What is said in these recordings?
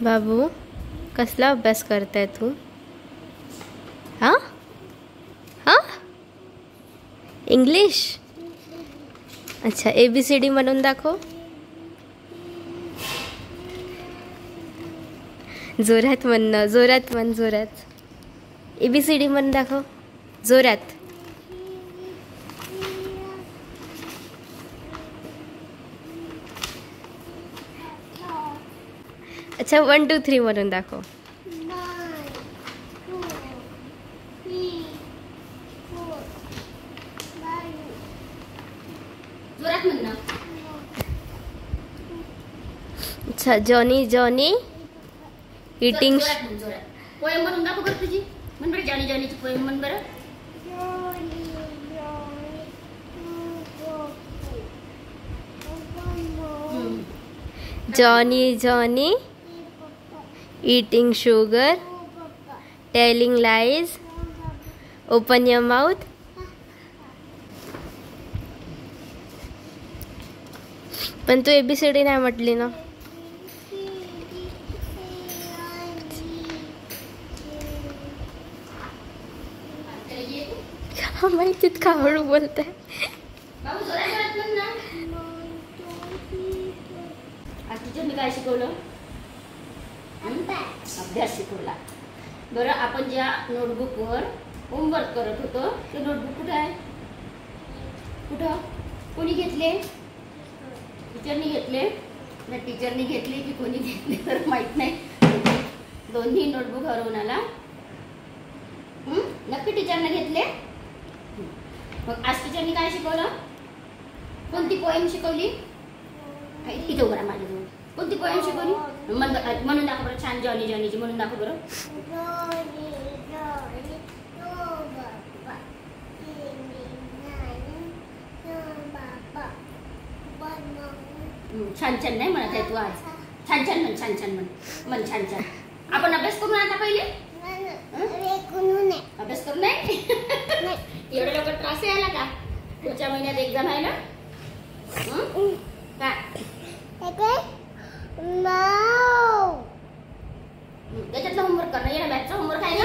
बाबू कसला अभ्यास करताय तू? हां हां इंग्लिश. अच्छा ABCD म्हणून दाखव. जोरात म्हण, जोरात म्हण, जोरात. ABCD म्हणून दाखव जोरात. अच्छा 1 2 3 म्हणून दाखव. जोरात म्हण ना. अच्छा जॉनी जॉनी इटिंग. पोएम म्हणून दाखव बरं तुझी. म्हण बरं जॉनी जॉनीची पोएम म्हण बरं. Johnny Johnny eating sugar, telling lies, open your mouth. पण तू ABCD नाही म्हटली ना. माहितीत का हळू बोलते. आज टीचरने काय शिकवलं? अभ्यास शिकवला. बरं आपण ज्या नोटबुकवर होमवर्क करत होतो ते नोटबुक कुठं आहे? कुठं? कोणी घेतले? टीचरनी घेतले. टीचरनी घेतले की कोणी घेतले तर माहित नाही. दोन्ही नोटबुक हरवून आला. नक्की टीचरने घेतले. मग आज टीचरनी काय शिकवलं? कोणती पोएम शिकवली? इथे उभा माझ्याजवळ. कोणती पोएम शिकवली? म्हणून दाखव बरं. छान जॉनी जॉनीची म्हणून दाखव बरं. छान छान नाही म्हणत आहे तू आज. छान छान म्हण, छान छान म्हण, म्हण छान छान. आपण अभ्यास करून आता पहिले अभ्यास करू नाही. एवढ्या लवकर त्रास यायला का? पुढच्या महिन्यात एक्झाम आहे ना. काय त्याच्यातलं होमवर्क करणं. येणं मॅथचा होमवर्क आहे ना.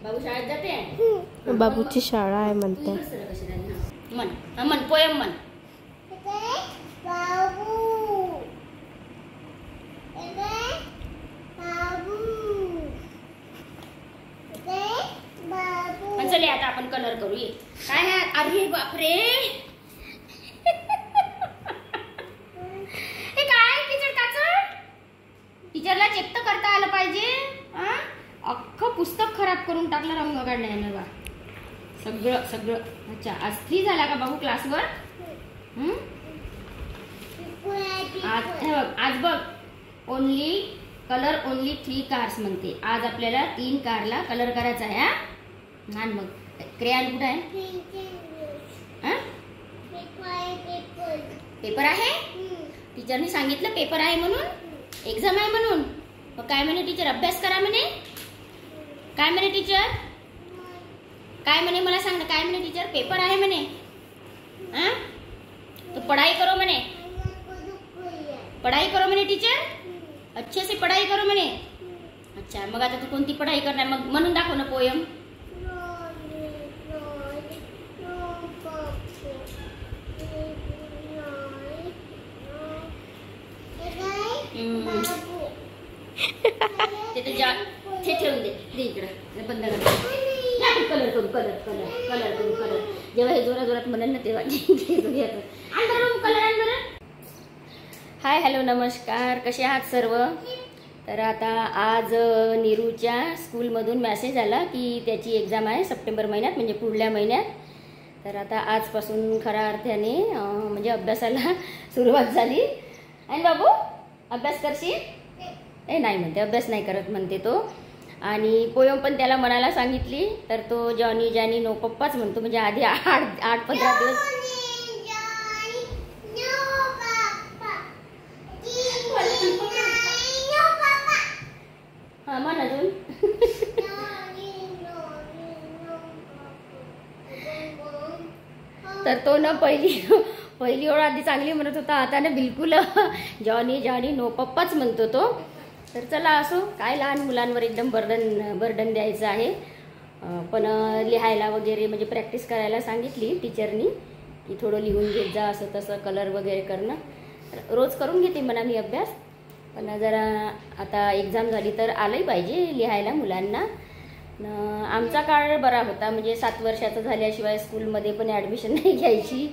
बाबू शाळेत जाते. बाबूची शाळा आहे म्हणते. म्हण म्हण पोएम म्हण. चले आता आपण कलर करू. ये काय आहे? अरे बापरे हे काय टीचर काचड. टीचरला चेक तर करता आलं पाहिजे. अख्खं पुस्तक खराब करून टाकलं रंग काढण्यानं बा. सगळं सगळं. अच्छा आज फ्री झाला का बाबू क्लासवर? आज बघ ओनली कलर ओनली 3 कार्स म्हणते. आज आपल्याला 3 कारला कलर करायचा आहे. हा मग क्रेयॉन कुठं आहे? पेपर आहे. टीचरने सांगितलं पेपर आहे म्हणून, एक्झाम आहे म्हणून. मग काय म्हणे टीचर? अभ्यास करा म्हणे. काय म्हणे टीचर? काय म्हणे मला सांग ना. काय म्हणे टीचर? पेपर आहे म्हणे. तो पढ़ाई करो म्हणे. पढ़ाई करो म्हणे टीचर. अच्छे से पढ़ाई करो म्हणे. अच्छा मग आता तू कोणती पढ़ाई करणार? मग म्हणून दाखव ना पोयम. ते ठेवून दे. इकडं बंद कर. कलर करू कलर कलर कलर करू कलर. जेव्हा हे जोरात जोरात म्हणेल ना तेव्हा कलर. हाय हॅलो नमस्कार. कसे आहात सर्व? तर आता आज नीरूच्या स्कूलमधून मेसेज आला की त्याची एक्झाम आहे सप्टेंबर महिन्यात, म्हणजे पुढल्या महिन्यात. तर आता आजपासून खऱ्या अर्थाने म्हणजे अभ्यासाला सुरुवात झाली. आणि बाबू अभ्यास करशील? नाही म्हणते, अभ्यास नाही करत म्हणते तो. आणि पोयम पण त्याला म्हणायला सांगितली तर तो जॉनी जॉनी नो पप्पाच म्हणतो. म्हणजे आधी 8-15 दिवस हा म्हण अजून. तर तो न पहिली पहिली ओळ आधी चांगली म्हणत होता, आता ना बिलकुल जॉनी जॉनी नो पप्पाच म्हणतो तो. तर चला असो, काय लहान मुलांवर एकदम बर्डन द्यायचं आहे. पण लिहायला वगैरे म्हणजे प्रॅक्टिस करायला सांगितली टीचरनी की थोडं लिहून घेत जा, असं तसं कलर वगैरे करणं. रोज करून घेते म्हणा मी अभ्यास, पण जरा आता एक्झाम झाली तर आलंही पाहिजे लिहायला मुलांना. आमचा काळ बरा होता, म्हणजे 7 वर्षाचं झाल्याशिवाय स्कूलमध्ये पण ॲडमिशन नाही घ्यायची.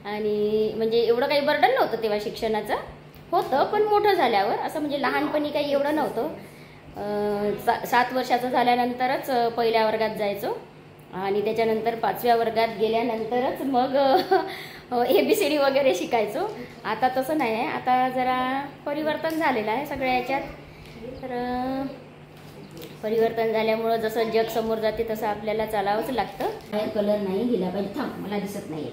आणि म्हणजे एवढं काही बर्डन नव्हतं तेव्हा शिक्षणाचं. होतं पण मोठं झाल्यावर, असं म्हणजे लहानपणी काही एवढं नव्हतं. 7 वर्षाचं झाल्यानंतरच पहिल्या वर्गात जायचो आणि त्याच्यानंतर 5व्या वर्गात गेल्यानंतरच मग ABCD वगैरे शिकायचो. आता तसं नाही आहे, आता जरा परिवर्तन झालेलं आहे सगळ्या याच्यात. तर परिवर्तन झाल्यामुळं जसं जग समोर जाते तसं आपल्याला चालावंच लागतं. बाहेर कलर नाही गेला पाहिजे. थांब, मला दिसत नाही.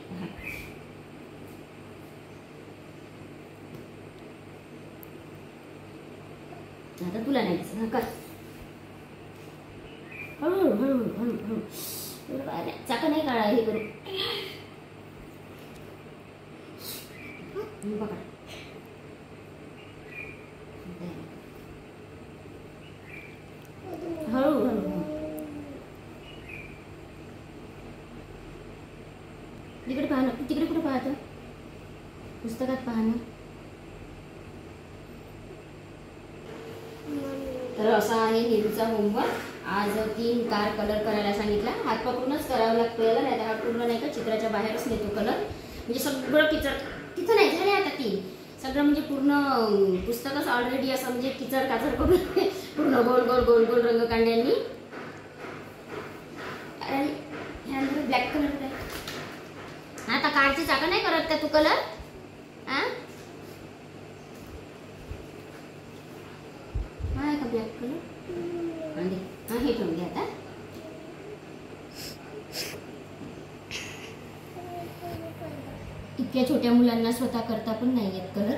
आता तुला नाही दिसत. कर हळूहळू हळूहळू हळूहळू. चाका नाही काढा हे करू. बघा हळूहळू. तिकडे पाहा ना. तिकडे कुठे पाहतो? पुस्तकात पाहा ना. तर असा आहे नीरूचा होमवर्क. आज 3 कार कलर करायला सांगितला. हात पकडूनच करावं लागतं याला, नाही तर हात पूर्ण नाही का चित्राच्या बाहेरच नेतो कलर. म्हणजे सगळं तिथं नाही झाले आता. सगळं म्हणजे पूर्ण पुस्तकच ऑलरेडी असं म्हणजे किचड काचड करून पूर्ण गोल गोल गोल गोल रंग काढण्यांनी. अरे ह्यानंतर ब्लॅक कलर आहे. आता कारची चाकं नाही करत का तू कलर? हा का ब्लॅक कलर? हा हे ठेवून घ्या आता. इतक्या छोट्या मुलांना स्वतः करता पण नाही येत कलर.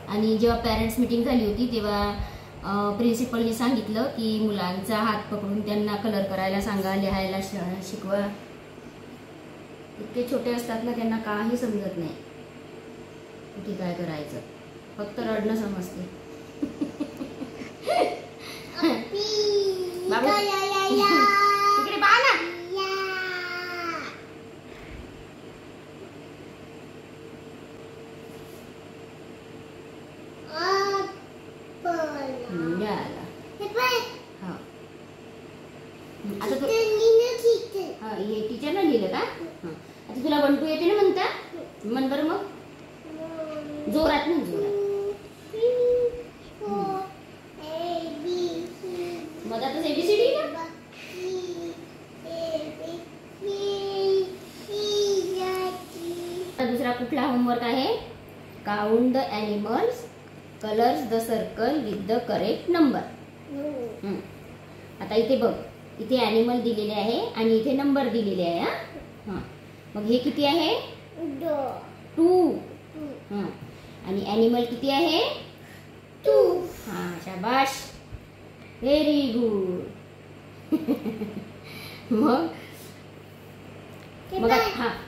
आणि जेव्हा पॅरेंट्स मीटिंग झाली होती तेव्हा प्रिन्सिपलनी सांगितलं की मुलांचा हात पकडून त्यांना कलर करायला सांगा, लिहायला शिकवा. इतके छोटे असतात ना, त्यांना काही समजत नाही कुठे काय करायचं, फक्त रडणं समजते. बाबू इकडे पहा ना. आता हे टीचरला लिहिलं का? आता तुला 1 2 येते ना म्हणता? म्हण बरं मग जोरात ना, जोरात. मग आता ABCD ना. दुसरा कुठला होमवर्क आहे? Count the animals, colours the circle with the correct number. आता इथे बघ, इथे ॲनिमल दिलेले आहे आणि इथे नंबर दिलेले आहे. हां, मग हे किती आहे? 2. आणि ॲनिमल किती आहे? 2. हां, शाबाश, व्हेरी गुड.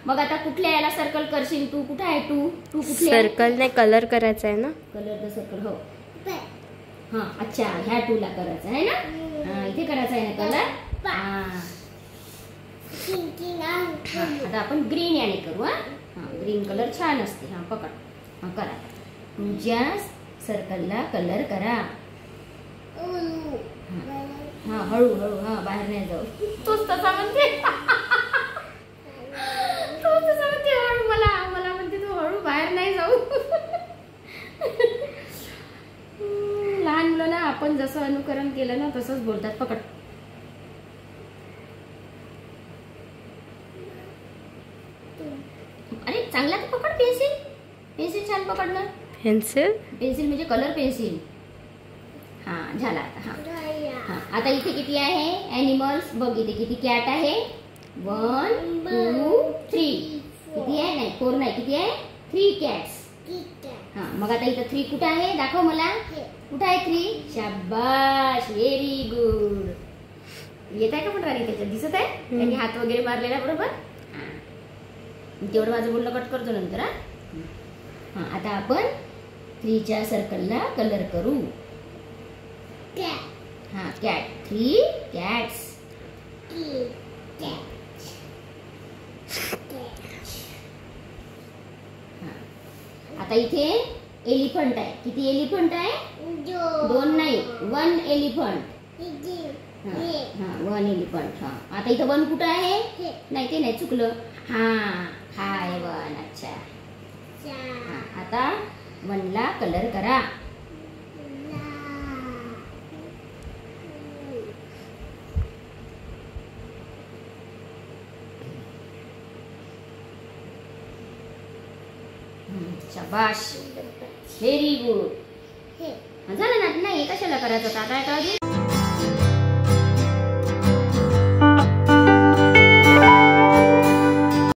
मग आता कुठल्या याला सर्कल करशील तू? कुठे आहे 2? 2 कुठले? सर्कल नाही, कलर करायचा आहे ना. Colour the circle. हो. हां, अच्छा, ह्या 2 ला करायचं आहे ना. हां, इथे करायचं आहे ना कलर. आता आपण ग्रीन याने करू. हां, ग्रीन कलर छान असते. हां, पकड. हां, करा. तुझ्या सर्कलला कलर करा. हां, हळूहळू. हां, बाहेर नाही जाऊ. तूच तसा म्हणते. तूच तसा म्हणते हळू. मला म्हणते तू हळू, बाहेर नाही जाऊ. लहान मुलांना आपण जसं अनुकरण केलं ना तसंच बोलतात. पकड. अरे चांगला तर पकड. पेन्सिल छान पकडणार. पेन्सिल म्हणजे कलर पेन्सिल. हां, झाला आता. हां, आता इथे किती आहे ॲनिमल्स? बघ इथे किती कॅट आहे? 1 2 3. किती आहे? नाही 4 नाही, किती आहे? 3 कॅट्स. हां, मग आता इथं 3 कुठं आहे? दाखव मला. कुठं आहे 3? शाबाश, व्हेरी गुड. येत आहे का पण राणी त्याच्यात? दिसत आहे त्यांनी हात वगैरे मारलेला बरोबर. तेवढं माझं बोलणं कट करतो नंतर. हां आता आपण 3च्या सर्कलला कलर करू. हां कॅट, 3 कॅट्स. आता इथे एलिफंट आहे. किती एलिफंट आहे? 2 नाही, 1 एलिफंट. हां 1 एलिफंट. हां आता इथं 1 कुठं आहे? नाही ते नाही, चुकलं. हां हा आहे 1. अच्छा. हां आता 1ला कलर करा. शाबाश, व्हेरी गुड. झालं ना? नाही कशाला करायचं आता? काय